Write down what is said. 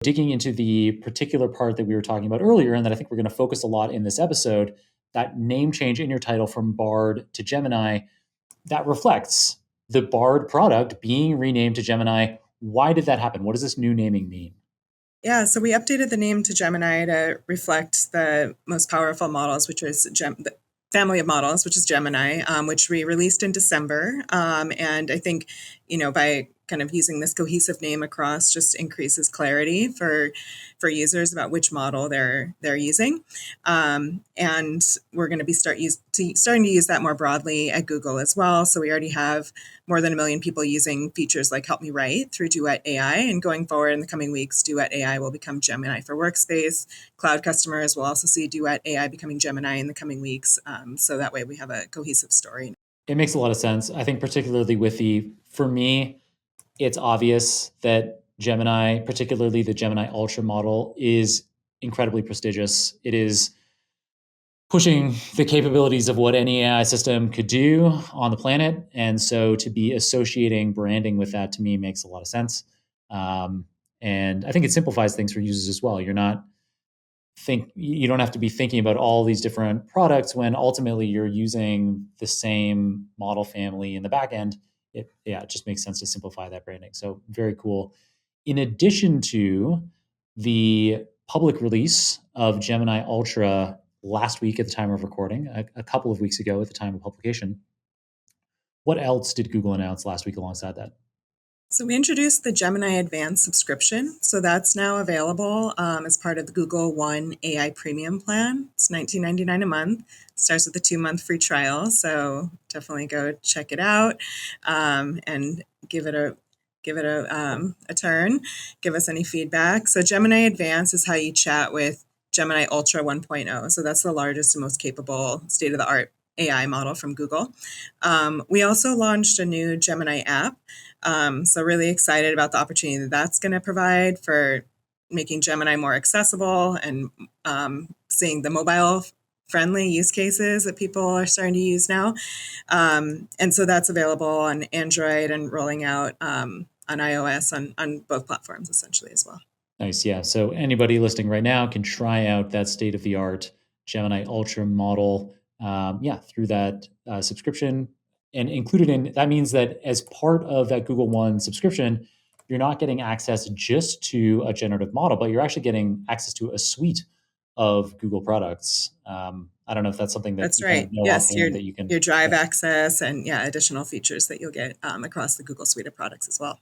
Digging into the particular part that we were talking about earlier, and that I think we're going to focus a lot in this episode, that name change in your title from Bard to Gemini, that reflects the Bard product being renamed to Gemini. Why did that happen? What does this new naming mean? Yeah, so we updated the name to Gemini to reflect the most powerful models, which is the family of models, which is Gemini, which we released in December. And I think, by kind of using this cohesive name across just increases clarity for users about which model they're using. And we're going to be starting to use that more broadly at Google as well. So we already have more than 1 million people using features like Help Me Write through Duet AI. And going forward in the coming weeks, Duet AI will become Gemini for Workspace. Cloud customers will also see Duet AI becoming Gemini in the coming weeks. So that way we have a cohesive story. It makes a lot of sense. I think particularly for me, it's obvious that Gemini, particularly the Gemini Ultra model, is incredibly prestigious. It is pushing the capabilities of what any AI system could do on the planet. And so to be associating branding with that, to me, makes a lot of sense. And I think it simplifies things for users as well. You don't have to be thinking about all these different products when ultimately you're using the same model family in the back end. It just makes sense to simplify that branding. So very cool. In addition to the public release of Gemini Ultra last week at the time of recording, a couple of weeks ago at the time of publication, what else did Google announce last week alongside that? So we introduced the Gemini Advanced subscription. So that's now available as part of the Google One AI Premium plan. It's $19.99 a month. Starts with a 2-month free trial. So definitely go check it out and give it a turn. Give us any feedback. So Gemini Advanced is how you chat with Gemini Ultra 1.0. So that's the largest and most capable state-of-the-art AI model from Google. We also launched a new Gemini app. So really excited about the opportunity that that's going to provide for making Gemini more accessible and seeing the mobile friendly use cases that people are starting to use now. And so that's available on Android and rolling out on iOS on both platforms essentially as well. Nice. Yeah. So anybody listening right now can try out that state of the art Gemini Ultra model, through that subscription. And included in that means that as part of that Google One subscription, you're not getting access just to a generative model, but you're actually getting access to a suite of Google products. I don't know if that's something that That's you kind right. of know Yes, offhand that you can. your Drive Yeah. access and additional features that you'll get across the Google suite of products as well.